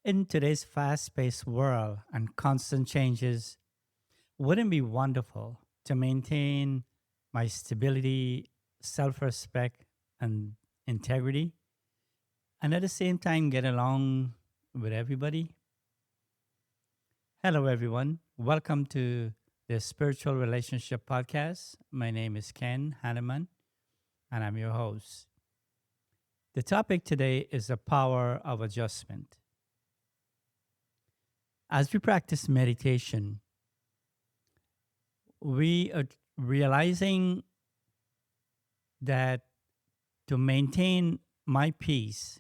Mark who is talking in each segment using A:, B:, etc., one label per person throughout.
A: In today's fast paced world and constant changes, wouldn't it be wonderful to maintain my stability, self respect, and integrity, and at the same time get along with everybody? Hello, everyone. Welcome to the Spiritual Relationship Podcast. My name is Ken Hanneman, and I'm your host. The topic today is the power of adjustment. As we practice meditation, we are realizing that to maintain my peace,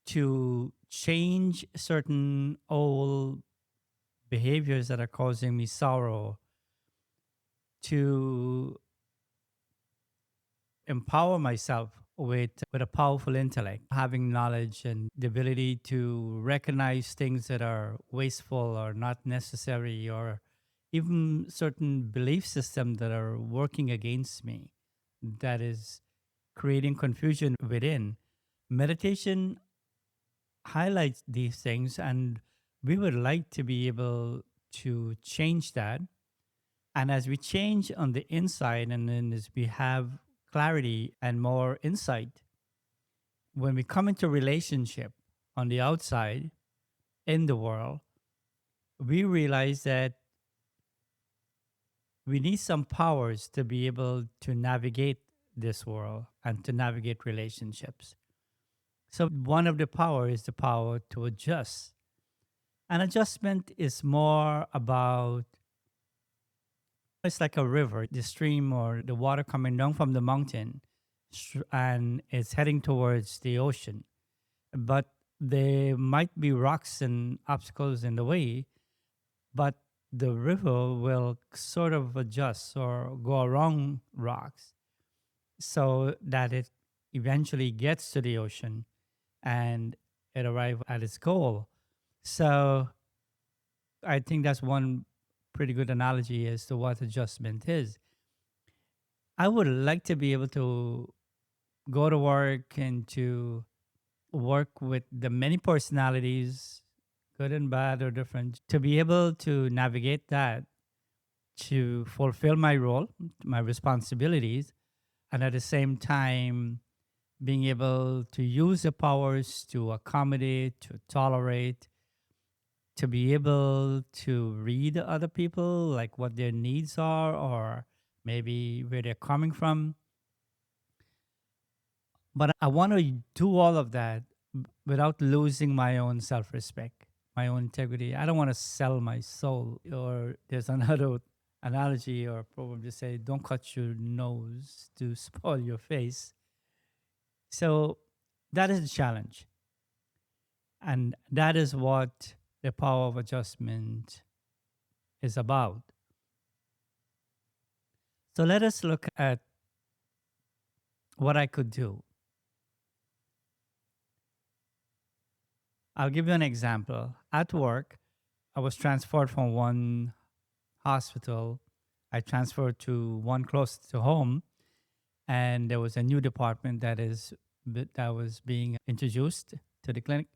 A: to change certain old behaviors that are causing me sorrow, to empower myself with a powerful intellect, having knowledge and the ability to recognize things that are wasteful or not necessary, or even certain belief systems that are working against me, that is creating confusion within. Meditation highlights these things, and we would like to be able to change that. And as we change on the inside, and then as we have clarity and more insight, when we come into relationship on the outside in the world, we realize that we need some powers to be able to navigate this world and to navigate relationships. So one of the power is the power to adjust. An adjustment is more about, it's like a river, the stream or the water coming down from the mountain, and it's heading towards the ocean. But there might be rocks and obstacles in the way, but the river will sort of adjust or go around rocks so that it eventually gets to the ocean and it arrives at its goal. So I think that's one pretty good analogy as to what adjustment is. I would like to be able to go to work and to work with the many personalities, good and bad or different, to be able to navigate that, to fulfill my role, my responsibilities, and at the same time, being able to use the powers to accommodate, to tolerate, to be able to read other people, like what their needs are or maybe where they're coming from. But I want to do all of that without losing my own self respect, my own integrity. I don't want to sell my soul. Or there's another analogy or proverb to say, don't cut your nose to spoil your face. So that is a challenge. And that is what the power of adjustment is about. So let us look at what I could do. I'll give you an example. At work, I was transferred from one hospital. I transferred to one close to home, and there was a new department that was being introduced to the clinic.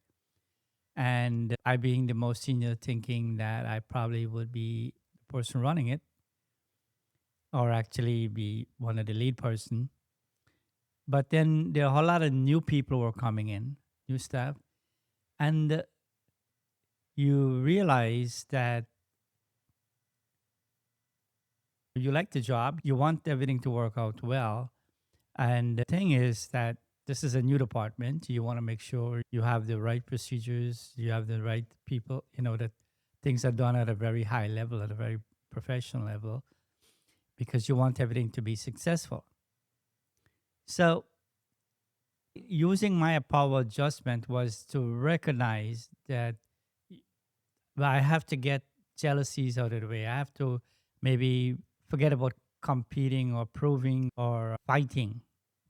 A: And I, being the most senior, thinking that I probably would be the person running it, or actually be one of the lead person. But then there are a whole lot of new people were coming in, new staff, and you realize that you like the job, you want everything to work out well. And the thing is that this is a new department. You want to make sure you have the right procedures, you have the right people, that things are done at a very high level, at a very professional level, because you want everything to be successful. So, using my power adjustment was to recognize that I have to get jealousies out of the way. I have to maybe forget about competing or proving or fighting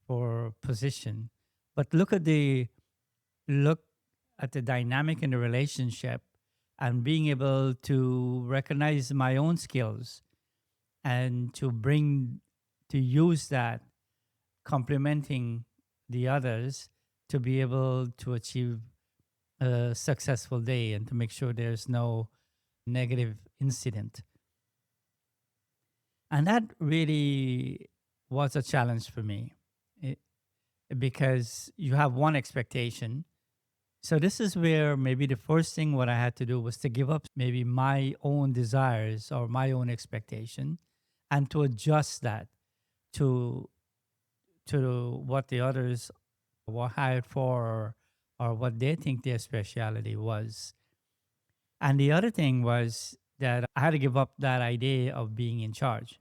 A: for position, but look at the dynamic in the relationship and being able to recognize my own skills and to use that complementing the others to be able to achieve a successful day and to make sure there's no negative incident. And that really was a challenge for me, it, because you have one expectation. So this is where maybe the first thing what I had to do was to give up maybe my own desires or my own expectation, and to adjust that to what the others were hired for, or what they think their specialty was. And the other thing was that I had to give up that idea of being in charge.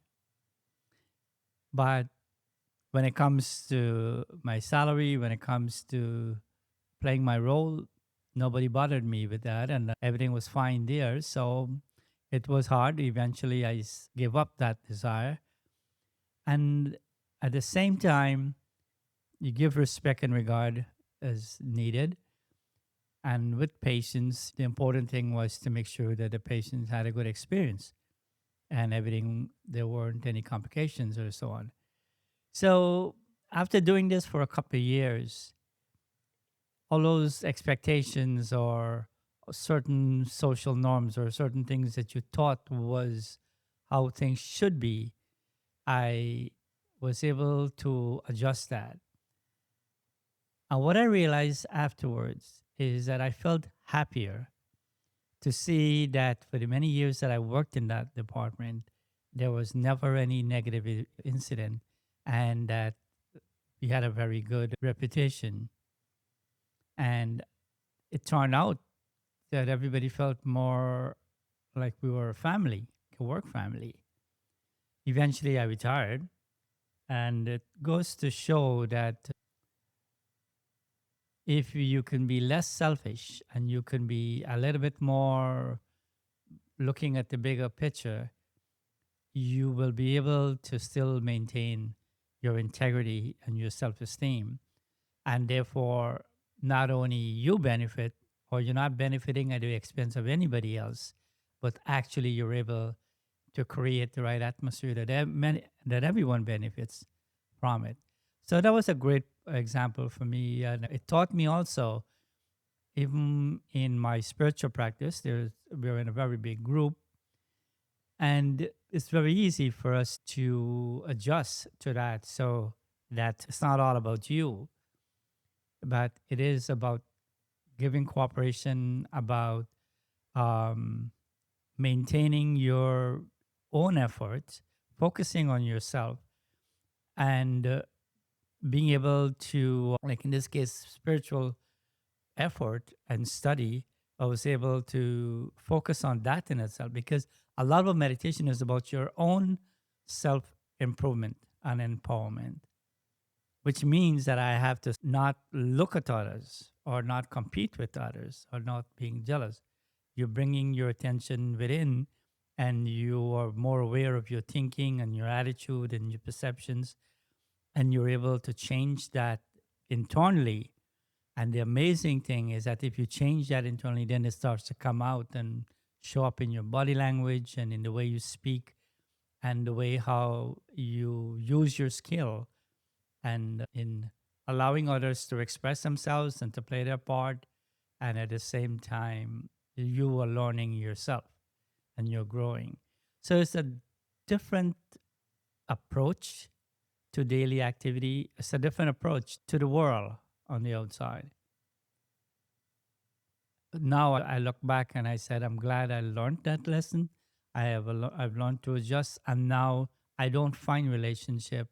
A: But when it comes to my salary, when it comes to playing my role, nobody bothered me with that, and everything was fine there. So it was hard. Eventually, gave up that desire. And at the same time, you give respect and regard as needed. And with patients, the important thing was to make sure that the patients had a good experience and everything, there weren't any complications or so on. So after doing this for a couple of years, all those expectations or certain social norms or certain things that you thought was how things should be, I was able to adjust that. And what I realized afterwards is that I felt happier to see that for the many years that I worked in that department, there was never any negative incident, and that we had a very good reputation. And it turned out that everybody felt more like we were a family, a work family. Eventually, I retired, and it goes to show that if you can be less selfish and you can be a little bit more looking at the bigger picture, you will be able to still maintain your integrity and your self esteem. And therefore, not only you benefit, or you're not benefiting at the expense of anybody else, but actually you're able to create the right atmosphere that, that everyone benefits from it. So that was a great example for me. And it taught me also, even in my spiritual practice, we're in a very big group, and it's very easy for us to adjust to that. So that it's not all about you, but it is about giving cooperation, about um, maintaining your own efforts, focusing on yourself, and being able to, like in this case, spiritual effort and study. I was able to focus on that in itself, because a lot of meditation is about your own self improvement and empowerment, which means that I have to not look at others or not compete with others or not being jealous. You're bringing your attention within, and you are more aware of your thinking and your attitude and your perceptions, and you're able to change that internally. And the amazing thing is that if you change that internally, then it starts to come out and show up in your body language and in the way you speak and the way how you use your skill, and in allowing others to express themselves and to play their part. And at the same time, you are learning yourself and you're growing. So it's a different approach to daily activity. It's a different approach to the world on the outside. Now I look back and I said, I'm glad I learned that lesson. I've learned to adjust, and now I don't find relationship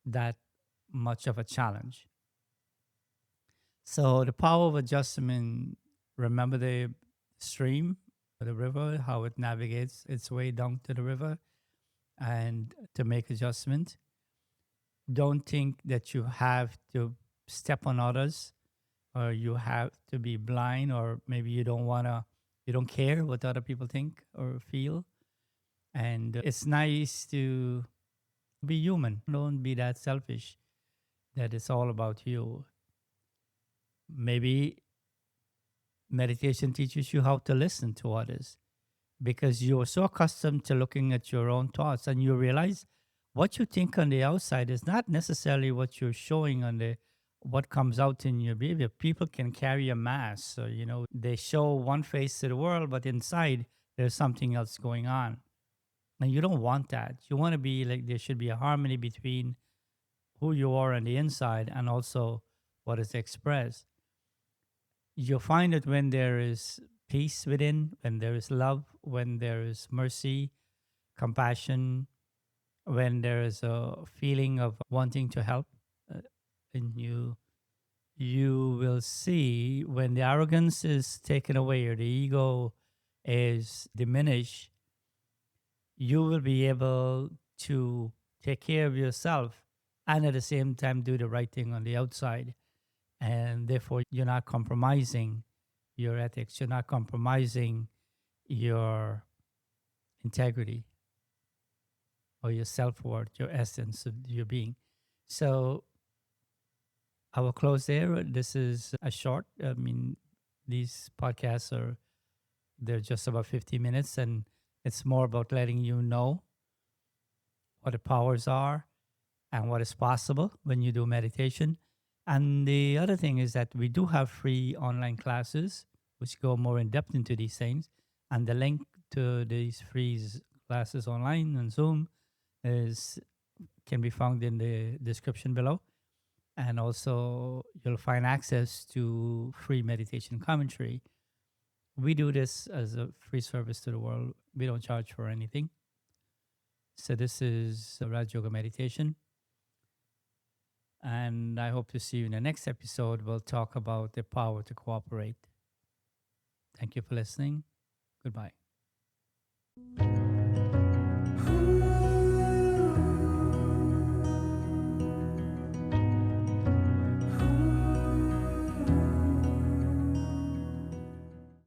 A: that much of a challenge. So the power of adjustment, remember the stream, the river, how it navigates its way down to the river, and to make adjustment. Don't think that you have to step on others, or you have to be blind, or maybe you don't care what other people think or feel. And it's nice to be human. Don't be that selfish that it's all about you. Maybe meditation teaches you how to listen to others, because you're so accustomed to looking at your own thoughts, and you realize what you think on the outside is not necessarily what you're showing what comes out in your behavior. People can carry a mask. So, they show one face to the world, but inside there's something else going on. And you don't want that. You want to be like, there should be a harmony between who you are on the inside and also what is expressed. You'll find that when there is peace within, when there is love, when there is mercy, compassion, when there is a feeling of wanting to help in you, you will see when the arrogance is taken away or the ego is diminished, you will be able to take care of yourself and at the same time do the right thing on the outside. And therefore, you're not compromising your ethics, you're not compromising your integrity or your self worth, your essence of your being. So I will close there. This is a short, these podcasts they're just about 50 minutes, and it's more about letting you know what the powers are and what is possible when you do meditation. And the other thing is that we do have free online classes which go more in depth into these things. And the link to these classes online on Zoom is can be found in the description below. And also you'll find access to free meditation commentary. We do this as a free service to the world. We don't charge for anything. So this is Raj Yoga Meditation. And I hope to see you in the next episode. We'll talk about the power to cooperate. Thank you for listening. Goodbye.